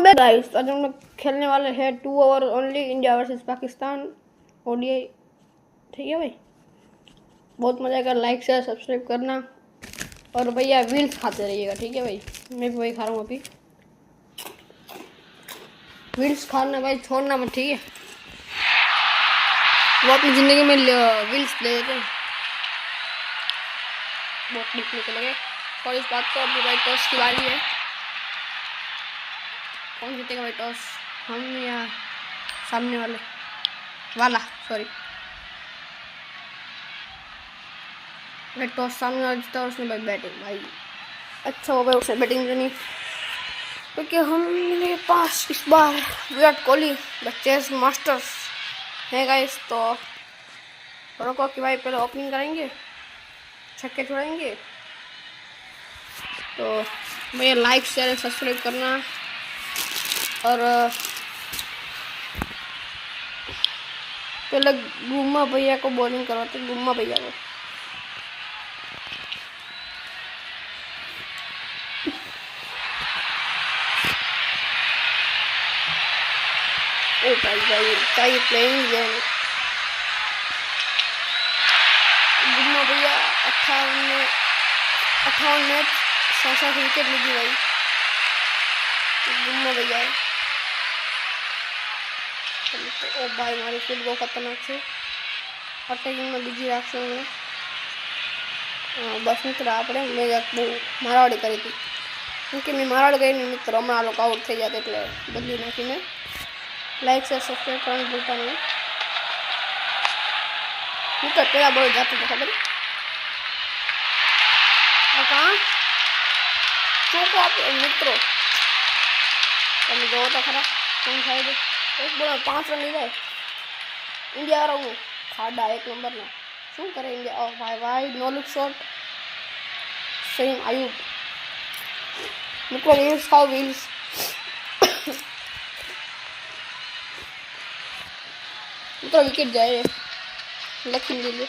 Guys, आज हम लोग खेलने वाले हैं 2 over only India versus Pakistan ODI. ठीक है भाई, बहुत मजा आएगा। लाइक शेयर सब्सक्राइब करना और भैया व्हील्स खाते रहिएगा। ठीक है भाई, मैं भी वही खा रहा हूँ अभी। व्हील्स खाना भाई, छोड़ना मत। ठीक है, वो अपनी जिंदगी में व्हील्स ले लेते हैं। बहुत निकल गए। और इस बात को अभी भाई टॉस की बारी है। कौन जीतेगा भाई टॉस, हम या सामने वाला सॉरी। भाई टॉस सामने वाला जीता और उसने भाई बैटिंग। भाई अच्छा हो भाई उसने बैटिंग करनी, क्योंकि हमने पास इस बार Virat Kohli the chase masters है गाइस। तो रोको कि भाई पहले ओपनिंग करेंगे, छक्के छोड़ेंगे। तो भैया लाइक शेयर सब्सक्राइब करना और पहले गुम्मा भैया को बॉलिंग करवाते। गुम्मा भैया को ओ भाई प्लेइंग गेम। गुम्मा भैया 58 मैच 60 विकेट लगी भाई। गुम्मा भैया ओ भाई मारी फील्ड बહુ खतरनाक છે। અટેકિંગમાં બીજી રાખશું અમે। બસ મિત્ર આપણે મેં બહુ મારાવાડી કરી હતી, કેમકે મેં મારાવાડી કરીને મિત્ર હમણાં આ લોકો આઉટ થઈ જાય એટલે બદલી નાખીને। લાઈક શેર સબસ્ક્રાઈબ કરવાનું ભૂલતા નહીં મિત્ર। પહેલાં બોલ જાતું તો ખબર કાં ચોખ્ખો આપ્યો મિત્રો। તમે જોવો તો ખરા શું થાય છે। एक बॉल 5 रन लीधा। इंडिया आ रहा हूँ खाड़ा 1 नंबर ना शू करे इंडिया। ओ भाई नो लुक शॉट सही आयुब मित्रों। व्हील्स खाओ व्हील्स। मित्रों विकेट जाए लखी लीजिए।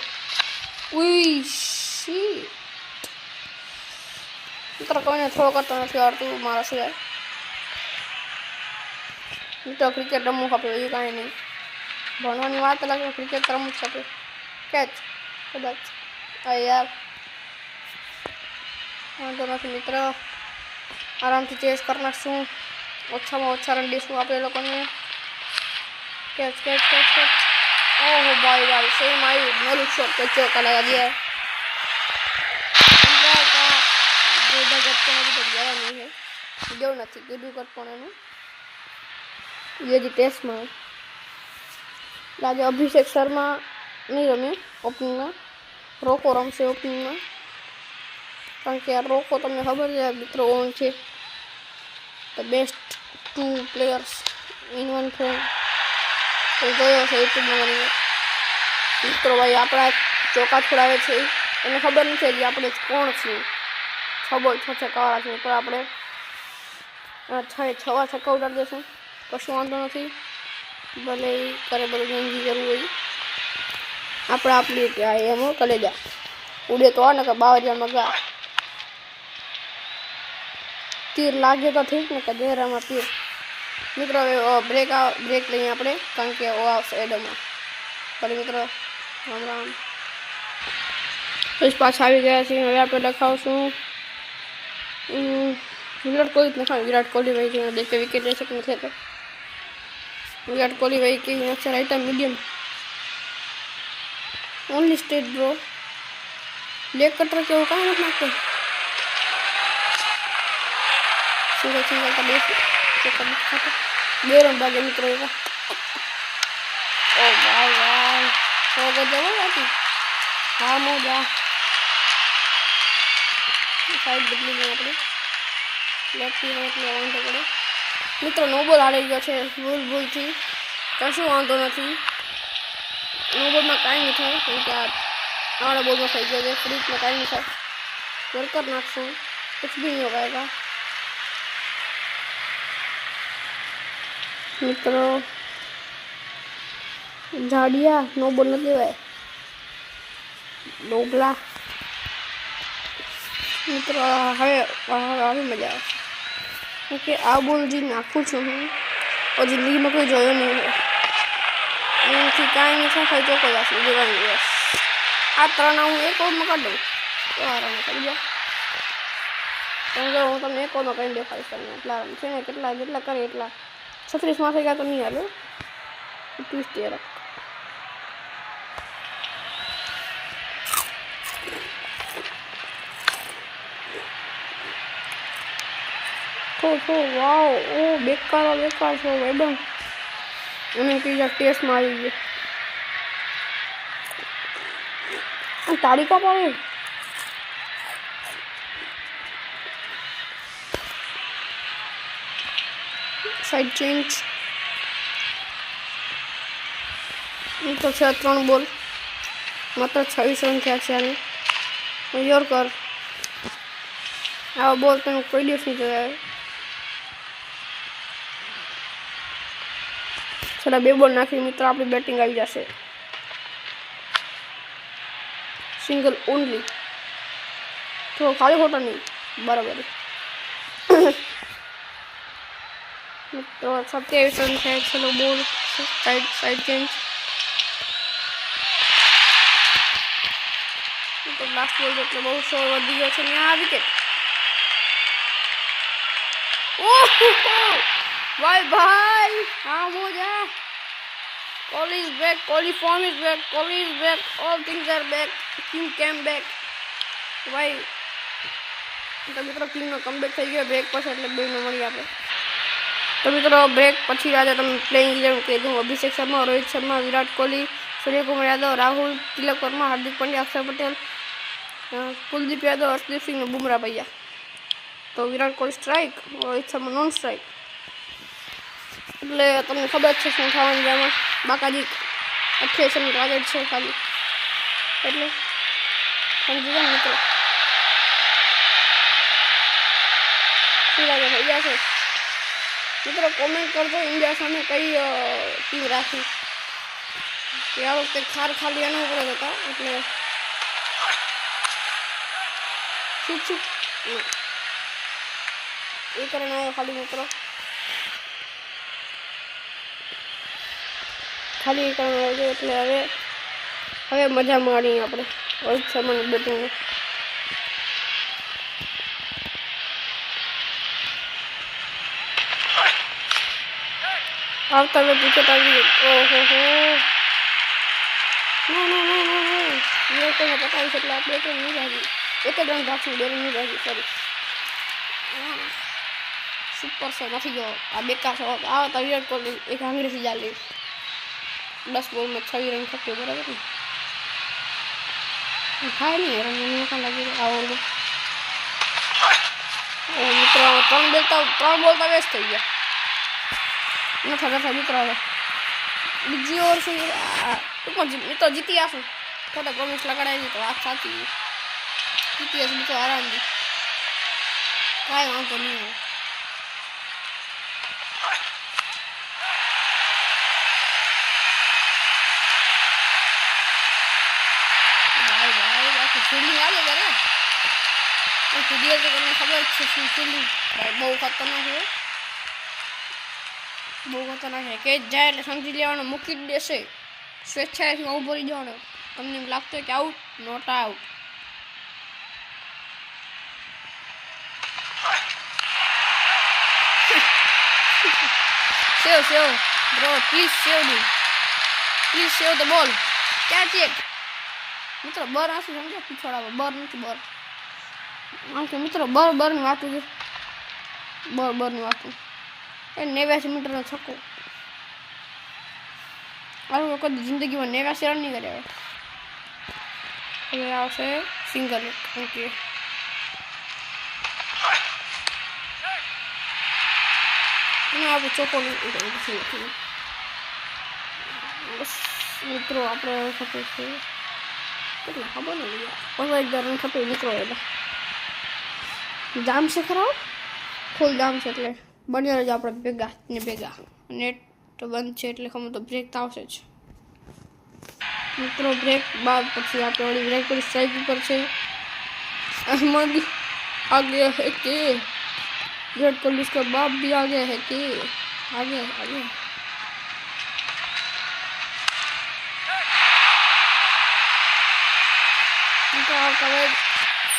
मित्रों कोई थोड़ा करता नहीं और तू मारा सिवाय तो क्रिकेट रमू खपे ये कहीं नहीं। भणवानी बात अलग है, क्रिकेट रमू खपे। कैच कदाच यार वांधो नहीं मित्र, आराम से चेस कर नाखशू। ओछा में ओछा रन दीशू आप लोगोने। कैच कैच कैच कैच ओहो भाई same I know look shot पे चौका लगा दिया है। गोदा गट अभी तक गया नहीं है, जो नहीं कीधु गट ये जी टेस्ट में आज अभिषेक शर्मा नहीं रमे ओपनिंग में। रोको रमशे ओपनिंग में, कारण के रोको तमने खबर है मित्रों ओन है the best 2 players in 1 frame. तो गयो है यूट्यूब में मित्रों। भाई अपना चौका छोड़ावे छे एने खबर नहीं है कि આપણે કોણ છીએ। 6 બોલ 6 છક્કા વાળા છે, તો આપણે 6 છક્કા ઉડાડી દેશું। કશું વાંધો નથી, ભલે કરે બધું જંગી કરવું હોય આપણે આપણી રીતે। આ એમ કલેજા ઉડે તો ને કે બાવરિયામાં ગા तीर लागे तो ठीक ने कदेरा में तीर। मित्रों ब्रेक लईए આપણે, કારણ કે ઓ આવશે એડમાં। ભલે મિત્રો રામ રામ। इस पास આવી ગયા છે। હવે આપણે લખાવશું विराट कोहली लखा। विराट कोहली भाई जो देख के विकेट ले सकते थे। तो विराट कोहली भाई की अच्छा right medium only state bro. Leg cutter के कहाँ मत नाखते सिंगल का बे रन भागे मित्रों का। ओ भाई सो गजब आती हाँ मोजा साइड बदली नहीं अपने लेफ्टी में એટલે વાંધો પડે મિત્રો। નો બોલ હારી ગયો છે ભૂલથી, કશું વાંધો નથી। નો બોલમાં કાંઈ નહીં થાય, કેમ કે हमारा बोलना सही है। फ्रीज में काई नहीं था वर्कर नाखशू कुछ भी नहीं हो पाएगा मित्रों। झाड़िया नो बोल नहीं देवाय डोगला मित्रों। હવે મજા આવે। કે આ બોલ જે નાખું છું હું જિંદગીમાં કોઈ જોયો નહીં હોય એનાથી કાંઈ નહીં થાય ચોખ્ખો જશે દેવાની બસ આ 3 હું એક ઓવરમાં કાઢી દઉં તો આરામ કરી દો હું તમને એક ઓવરમાં કરીને દેખાડીશ તમને એટલા આરામ છે ને જેટલા કરે એટલા 36 થઈ ગયા તો નહીં હાલે ટ્વિસ્ટ એ રાખ વાવ ઓ બેકાર છો મેડમ અને ત્રીજા ટેસ્ટમાં આવી ગયો તારીખ પાડે સાઈડ ચેન્જ તો છે 3 બોલ માત્ર 26 રન થયા છે અને યોર્કર આવા બોલ તમે કોઈ દિવસ નહીં જોયા છેલ્લા 2 બોલ નાખી મિત્રો આપણી બેટિંગ આવી જશે સિંગલ ઓનલી તો ખાલી ખોટા નહીં બરાબર મિત્રો 27 રન થયા છેલ્લો બોલ સાઈડ ચેન્જ તો લાસ્ટ બોલ એટલે બહુ શોર વધી ગયો છે ને આ વિકેટ ભાઈ હા મોજા Kohli is back, Kohli form is back, Kohli is back, all things are back, King came back. ભાઈ તો મિત્રો કિંગનો કમબેક થઈ ગયો બ્રેક પછી એટલે બેને મળી આપણે તો મિત્રો બ્રેક પછી આજે તમે પ્લેઇંગ 11 કહી દઉં અભિષેક શર્મા રોહિત શર્મા વિરાટ કોહલી સૂર્યકુમાર યાદવ રાહુલ તિલક વર્મા હાર્દિક પંડ્યા અક્ષર પટેલ કુલદીપ યાદવ હર્ષદીપ સિંહ ને બુમરાહ ભૈયા તો Virat Kohli strike Rohit Sharma non strike એટલે તમને ખબર છે શું થવાનું છે એમાં બાકાજી 28 રન ટાર્ગેટ છે ખાલી એટલે સમજી જાઓ મિત્રો શું લાગે ભૈયા છે મિત્રો કોમેન્ટ કરજો ઇન્ડિયા સામે કઈ ટીમ રાખી કે આ વખતે ખાલી એના ઉપર જ હતા એટલે શું એ કરીને આવ્યો ખાલી મિત્રો ખાલી કરવાનો છે એટલે હવે મજા માણી આપણે રોહિત શર્માની બેટિંગને આવતા વિકેટ આવી ગઈ ઓહો વિરાટને પતાવી છે એટલે આપણે તો નહીં ભાગી એક જ રન ભાગશું 2 રન નહીં ભાગી સોરી સુપર છે નથી ગયો આ બેકાર છે આવતા વિરાટ કોહલી એક અંગ્રેજી જાલી 10 બોલ में 6 रन खपे बराबर ने થાય નહીં રન મને કાં લાગી આવો મિત્રો 3 બોલ તો વેસ્ટ થઈ ગયા નથી મિત્રો હવે બીજી ઓવર છે તો જીતી આશું થોડા પ્રોમિસ લગાડાવી તો વાત સાચી જીતી હશે તો આરામથી કાંઈ વાંધો નહીં આવે ફિલ્ડિંગ આવી કરે ફિલ્ડિંગ તો તમને ખબર જ છે ફિલ્ડિંગ બહુ ખતરનાક છે કે જાય એટલે સમજી લેવાનો મૂકી જ દેશે સ્વેચ્છાએથી ઊભો રહી જવાનો તમને એમ લાગતું કે out not out save bro please save the ball catch it મિત્રો બર આશું સમજો પીછોડાવો બર નથી બર આમ કે મિત્રો બરની વાતું છે બરની વાતું એ 89 મીટરનો છક્કો આવું વખત જિંદગીમાં 89 રન નહીં કર્યા હવે આવશે સિંગલ ઓકે આપણે ચોખ્ખો બસ મિત્રો આપણે ખપે છે કેટલા ખબર નહીં 15 રન ખપે મિત્રો એટલે જામ છે ખરાબ ફૂલ જામ છે એટલે બની રહેજો આપણે ભેગા નેટ તો બંધ છે એટલે ખબર તો બ્રેક તો આવશે જ મિત્રો બ્રેક બાદ પછી આપણે ઓલી બ્રેક પર સ્ટ્રાઇક ઉપર છે અહમદ આગે હે કે विराट कोहली उसका बाप भी आगे है कि आगे आगे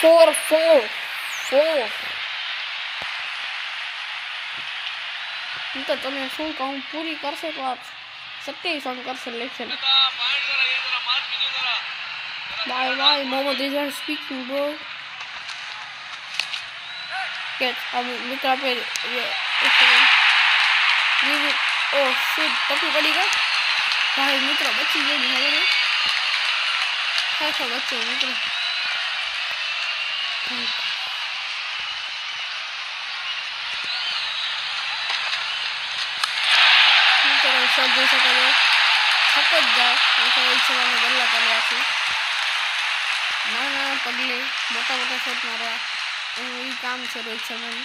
फोर फोर फोर तो तुम्हें शू कहूँ पूरी कर से बात 27 रन कर selection bye bye Mohammad Rizwan speaking bro catch अब मित्रा पे ये ओ शिट टपी पड़ी गई भाई मित्रा बच्ची ये नहीं है कैसा बच्चे मित्र शॉट दे सको छक्का जाए ऐसा इच्छा में बल्ला चले आसी ना पगले मोटा मोटा शॉट मारा ये काम से रोहित शर्मा ने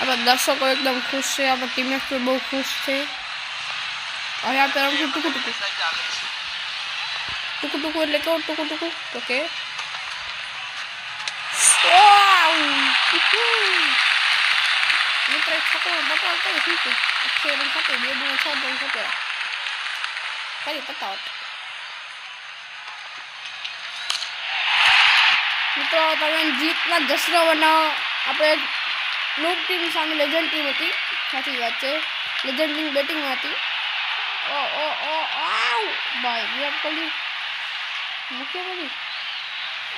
अब दर्शकों एकदम खुश है अब टीममेट पे बहुत खुश थे और यहाँ पे हम टुकु टुकु लेके टुकु टुकु ओके मित्र छक्का बताओ तो ठीक है अच्छे रन खाते ये भी अच्छा रन खाते करी पता हो मित्रों તમે જીતના જશ્ન બનાવો આપણે નૂબ ટીમ સામે લેજન્ડ ટીમ હતી સાચી વાત છે લેજન્ડ ટીમ બેટિંગમાં હતી ઓ ઓ ઓ આવ ભાઈ વિરાટ કોહલી મુખ્ય બની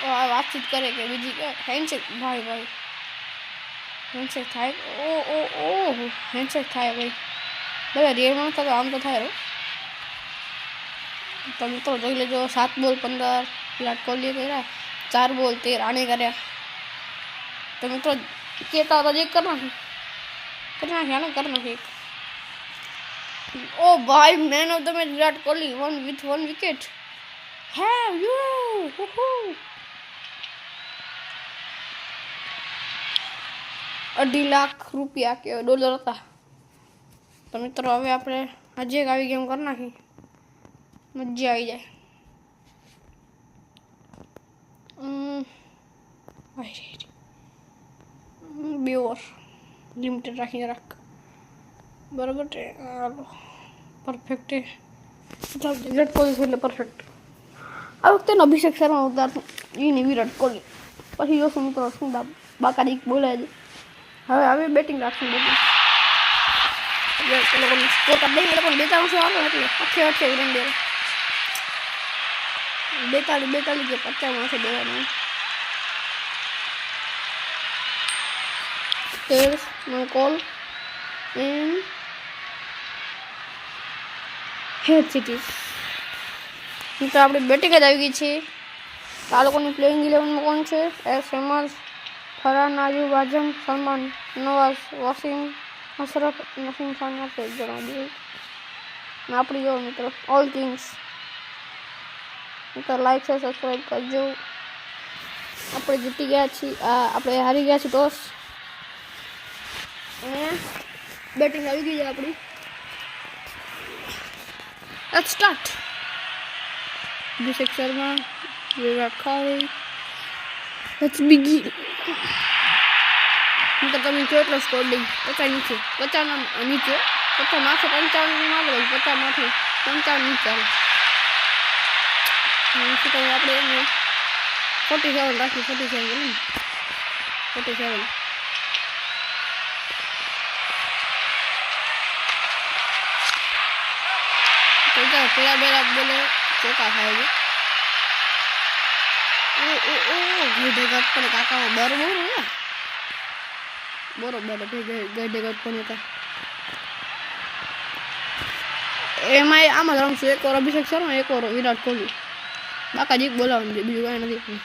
ઓ આ વાતચીત કરે કે બીજી હેન્ડશેક ભાઈ ભાઈ હેન્ડશેક થાય ઓ ઓ ઓ હેન્ડશેક થાય ભાઈ બધા રિયલમાં તો આમ તો થાય તો મિત્રો જોઈ લેજો 7 બોલ 15 વિરાટ કોહલીએ કર્યા 4 બોल 13 आने करे तो मित्रों कहता होता एक करना है ना करना है ओ भाई man of the match Virat Kohli one with 1 wicket have you 2.5 lakh रुपया के डॉलर था तो मित्रों હવે આપણે આજે એક આવી ગેમ કરી નાખી મજા આવી જાય બે ઓવર લિમિટેડ રાખીને રાખ બરાબર છે પરફેક્ટ વિરાટ કોહલી છે એટલે પરફેક્ટ આ વખતે અભિષેક શર્મા ઉતારશું એ નહીં વિરાટ કોહલી પછી જોશું મિત્રો શું બાકાડી બોલાય છે હવે બેટિંગ રાખશું બેટિંગ સ્કોર કાઢ દઈએ લોકો 42 આવે એટલે અઠે રન દે 42 કે 50 માથે દેવાનું there's no call and here it is મિત્રો આપણે બેટિંગ જ આવી ગઈ છે આ લોકોની પ્લેઇંગ 11 માં કોણ છે એસ એમએસ ફરહાન આયુબ આઝમ સલમાન નવાઝ વસીમ અશરફ નસીમ ખાન આપણે જણાવી દઈએ આપણી જો મિત્રો ઓલ કિંગ્સ તો લાઈક છે સબસ્ક્રાઇબ કરજો આપણે જીતી ગયા છીએ આપણે હારી ગયા છીએ ટોસ અને બેટિંગ આવી ગઈ છે આપણી let's start Abhishek Sharma Virat Kohli let's begin તો તમે કેટલો સ્કોર દઈ 50 નીચે 50 નીચે 50 માથે 55 માગો 50 માથે 55 નીચે તો આપણે 47 રાખી 47 તો પેલા બેલા બોલે ચોકા ખાય છે ગઈડે ગટ પણ કાકા બરોબર ગઈડે ગટ પણ હતા એમાં આમાં રમશું એક ઓવર અભિષેક શર્મા એક ઓવર વિરાટ કોહલી બાકાજી બોલાવવાનું છે બીજું કાંઈ નથી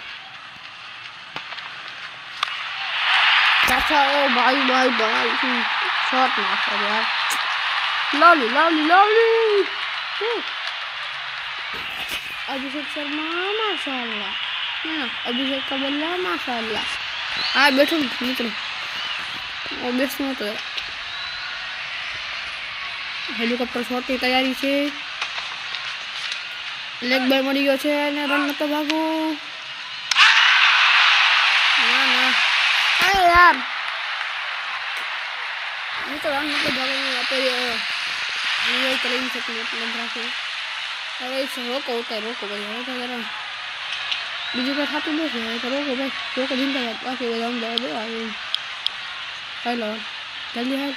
ચાચા ઓ ભાઈ શોટ નાખો યાર લવલી अभिषेक शर्मा माशाल्लाह अभिषेक का बल्ला माशाल्लाह हाँ बैठो मित्र और बेस्ट तो हेलिकॉप्टर शॉट की तैयारी है लेग बाय मरी गयो छे ने रन नतो भागो ना મિત્રો આમ मतलब આપણે रियल ट्रेन से मतलब રાખે હવે રોકો ઉતાર રોકો ભાઈ હવે તો જરા બીજું કંઈ થતું નથી તો રોકો ભાઈ રોકો જિંદાબાદ બાકી બધા અમદાવાદ આવે હાલો જલ્દી હાલ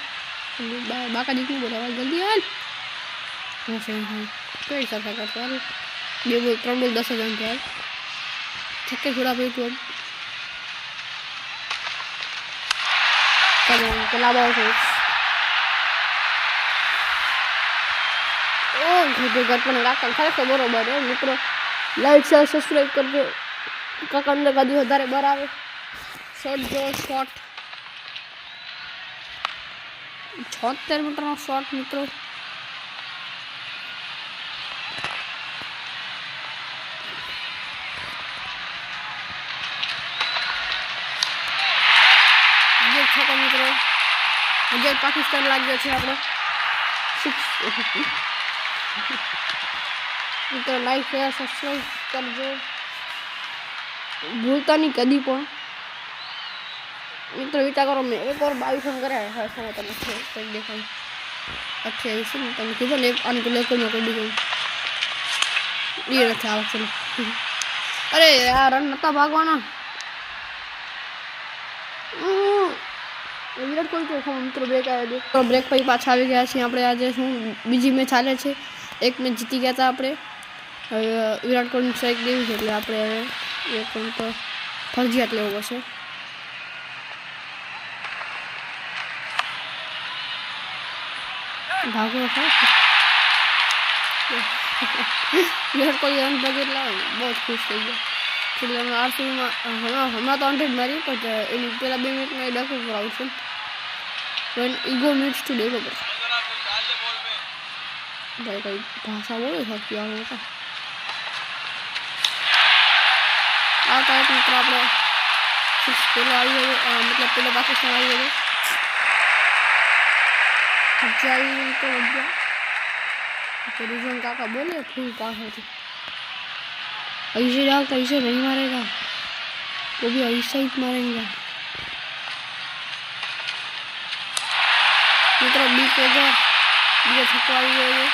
બાકા દીકરી બોલાવા જલ્દી હાલ હું છે કઈ સરખા કરતો હાલ 2 બોલ 3 બોલ 10,000 થાય છક્કે છોડા ભાઈ તું ચાલો પેલા બોલ છે ઘર પણ રાખો ખરેખર બરોબર હે મિત્રો લાઈક શેર સબસ્ક્રાઈબ કરજો કાકા અંદર કદી વધારે બર આવે શોર્ટ જો શોર્ટ 76 મીટરનો શોર્ટ મિત્રો જે છોકરા મિત્રો હજાર પાકિસ્તાન લાગ્યો છે આપણો 6 મિત્રો લાઈક શેર સબસ્ક્રાઈબ કરજો ભૂલતા નહીં કદી પણ મિત્રો વિચાર કરો મેં એક और 22 રન કર્યા હા સમય તમને કંઈક દેખાય અચ્છા એ શું તમે કીધું ને આને તો લેકો મેં કરી દીધું એ નથી આવે ચલો અરે યાર રન નતા ભાગવાના વિરાટ કોહલી તો મિત્રો બ્રેક આવ્યો દે તો બ્રેક પછી પાછા આવી ગયા છીએ આપણે આજે શું બીજી મેચ ચાલે છે એક મેચ જીતી ગયા હતા આપણે હવે વિરાટ કોહલી સ્ટ્રાઇક દેવી છે એટલે આપણે હવે એક રન તો ફરજિયાત લેવો પડશે ભાગો વિરાટ કોહલી રન ભાગે એટલે બહુ ખુશ થઈ ગયા એટલે અમે આરસીબીમાં હમણાં તો 100 મારી પણ એની પહેલાં 2 મિનિટમાં એ ડખો પર આવશે when ego needs to develop ભાઈ કઈ ભાષા બોલે શકતી આ લોકો આવતા એક મિત્ર આપણે 6 પેલો આવી ગયો મતલબ પેલો પાકિસ્તાન આવી ગયો જાય તો વધ્યા तो रिजन काका बोले फुल पास ऐसे डालता ऐसे नहीं मारेगा वो भी ऐसा ही मारेंगे मित्र बीच हो बीजा छक्को आई गयो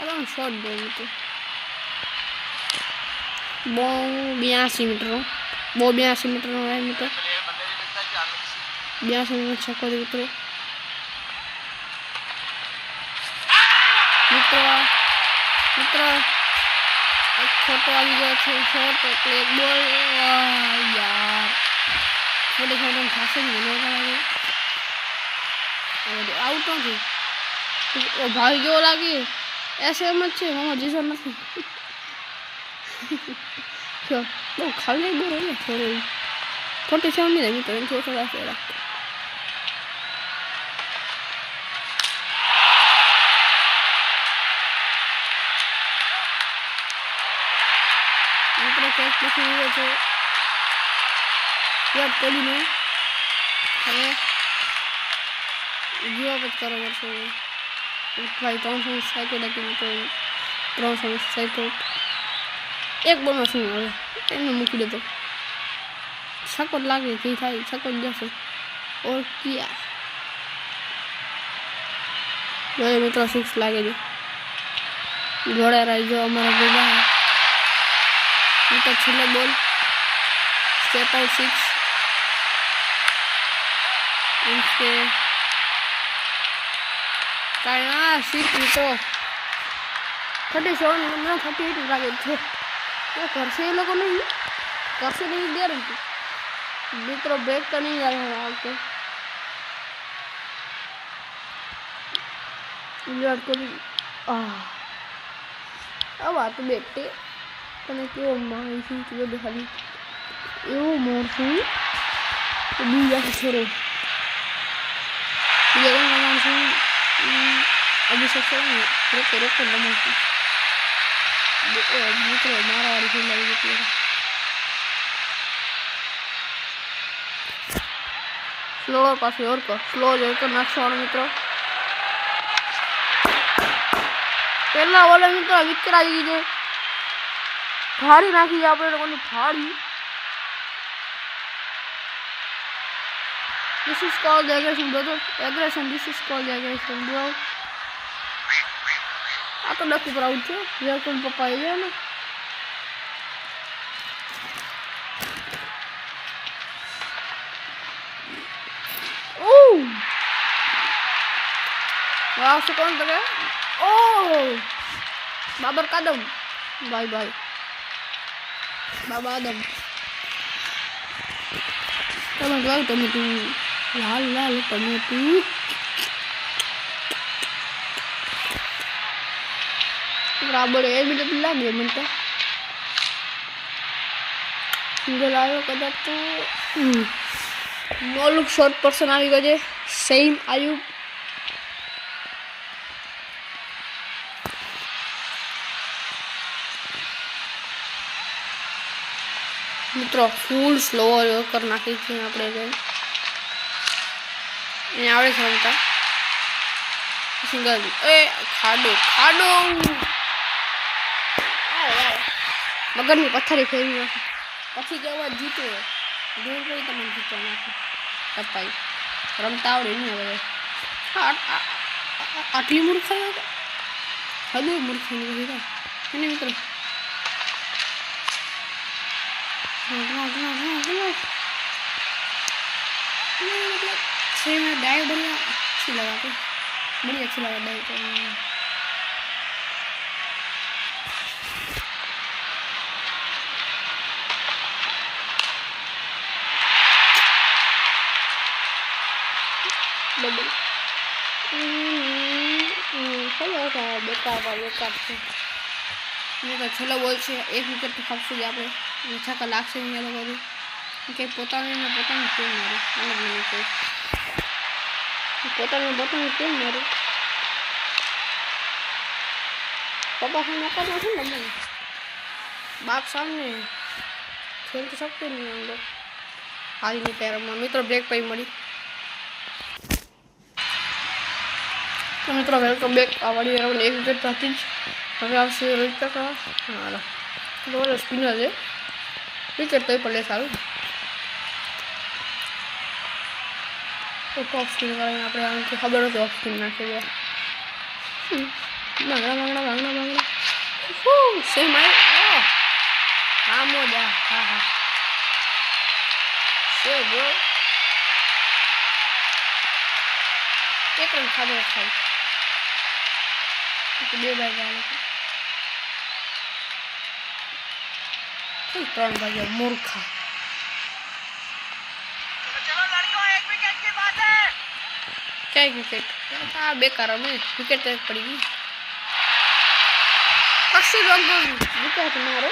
अरे शॉट दे मित्र बो 82 मीटर बो 82 मीटर नो है मित्र 82 मीटर छक्को दे मित्र मित्र मित्र एक फोटो आ गया है शॉट એટલે એક બોલ यार થોડે થોડે ખાસે મિલેगा और आउट हो गई ओ भाई जो लागी ऐसे मत छे मामा जीसो નથી तो वो खाली बोल है थोड़े छोटे से नहीं लगी तो इनको थोड़ा सा रख मित्र कैच देखी हुई है यार कोली नहीं अरे जीवा पत करो वर्षो भाई 300 साइकिल लेकिन तो 300 साइकिल एक बोल में શું હવે એને મૂકી દેતો છક્કો લાગે કે થાય છક્કો જશે और किया જો મિત્રો 6 લાગે છે જોડે રહેજો અમારા ભેગા મિત્રો છેલ્લો બોલ स्टेप आउट 6 इनके काया 6 મિત્રો 37 મને 38 લાગે છે वो करसे ये लोगों नहीं करसे नहीं दे रही थी मित्रों ब्रेक तो नहीं आ रहा है आपके विराट कोहली अब आ तो बेटे तने क्यों मारी थी तुझे दिखाई यो मोर थी तो दूजा से छोड़ो ये लोग हमारे से अभी सबसे रोको रोको लम्बा मित्र मारा वाली खेल लगी थी स्लो पास और को स्लो जो तो नेक्स्ट वाला मित्र पहला वाला मित्र विकेट आ गई है ફાડી નાખી આપણે લોકોની ફાડી. This is called aggression, brother. Aggression. This is called aggression, bro. આ તો ડકુ પ્રાઉડ છે. વિરાટ પપ્પા આવી ગયા ને. वाह से कौन लगा? ओह बाबर कदम बाय बाय बाबा आदम टमाटो लाल टमाटो लाल लाल टमाटो बराबर 1 मिनट लागे मन तो सिंगल आयो कदा तो नो लुक शॉर्ट पर्सन આવી ગયો છે સેમ આયુબ मित्रों फूल स्लो कर नाखी थी આપણે ગઈ એ આવડે છે રમતા સિંગલ એ ખાડો ખાડો મગરની પથ્થરી ફેરવી નાખી પછી કેવા જીતો દૂર કોઈ તમને જીતો નાખી કપાઈ રમતા આવડે નહીં હવે આટલી મૂર્ખાઈ હદે મૂર્ખાઈ નહીં એને મિત્રો डाइव बढ़िया अच्छी लगा के बड़ी अच्छी लगा डाइव डबल बेकार बेकार से तो छेल्लो बोल है 1 विकेट तो खापशुं ज आपणे छक्का लागशे नहीं आ लोकोने के पोताने केम मारे अलग नहीं कोई पोताने केम मारे पापा हम नकार नहीं लगे बाप सामने खेल तो सकते नहीं हम लोग हारी नहीं पैर में मित्रों ब्रेक पे मળી तो मित्रों वेलकम बैक आवाड़ी राउंड 1 विकेट बाकी હવે આવશે રોહિત કાકા હાલો બોલો સ્પિનર છે વિકેટ તો પડે સારું તો ઓફ સ્પિન કરીને આપણે આમ તો ખબર નથી ઓફ સ્પિન નાખી દે માંગણા સેમ આઈ હા મોજા હા સે બ્રો એક રન ખાધો ખાઈ तो 2 बार जाने को 3 बार मूर्खा चलो लड़कों 1 विकेट की बात है क्या विकेट हाँ बेकार में विकेट तो पड़ेगी कशी लगभग विकेट मारो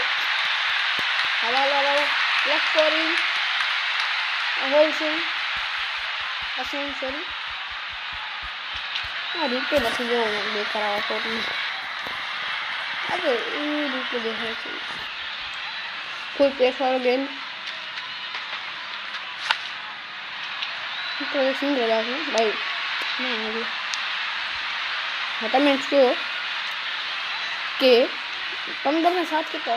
हवा हवा लेफ्ट स्कोरिंग होल सिंग असीम सॉरी हाँ रीते नहीं जो बेकार आवा शॉट में अरे ये रीते देखे फुल प्रेशर गेंद तो ये सिंगल आ गया भाई ना आ गया हटा मैच क्यों के 15 में 7 कितना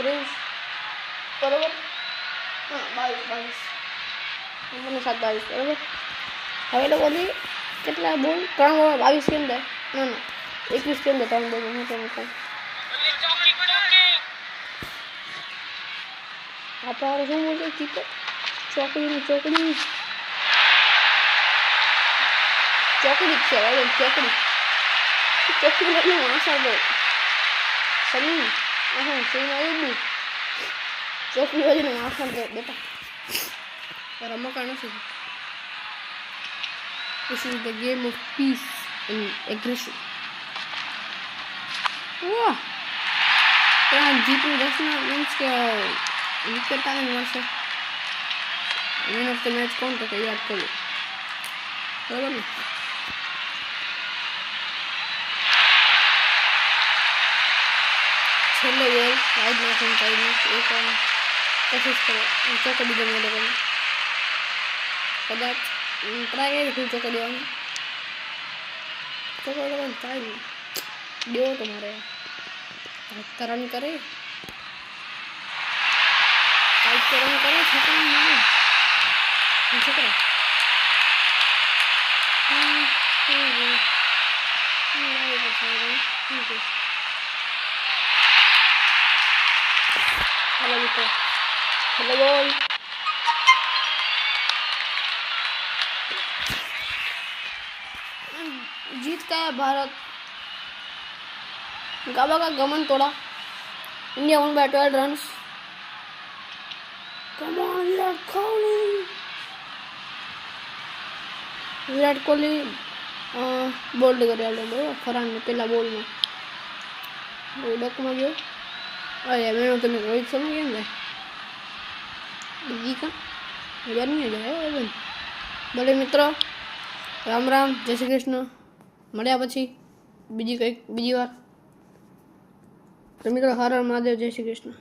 30 बराबर हाँ 22 15 में 7 22 बराबर હવે તો બોલી કેટલા બોલ 3 ઓવર 22 के अंदर ना 21 के अंदर 3 बोल मैं तो आप और શું બોલે કીપર ચોકડી ચોકડી છે હવે ચોકડી એટલે આશા બોલ સમી હા સમી આવી બી ચોકડી વાળી આશા બોલ બેટા રમકા નથી This is the game of peace and aggression. Wow! Then जीतने दसना means के विकेट आने वाले मैन ऑफ द मैच कौन था याद करो बराबर ना छेल्लो बॉल वाइड नाखन चाहिए एक कोशिश करो चौका भी जमा दो कदाच ट्राई करें फिर चौका देवानी चौका देवानी ट्राई नहीं देव तुम्हारे रन करे રન કરો છોકરા हेलो मित्र हेलो बोल जीत का है भारत गाबा का गमन तोड़ा India 1 by 12 runs come on Virat Kohli bowled कर फरान में पहला बॉल में डक में गयो अरे मैंने तो रोहित शर्मा केम जाए બીજી કા યાર નહીં જાય બેન ભલે મિત્રો રામ રામ જય શ્રી કૃષ્ણ મળ્યા પછી બીજી વાર તો મિત્રો હર હર મહાદેવ જય શ્રી કૃષ્ણ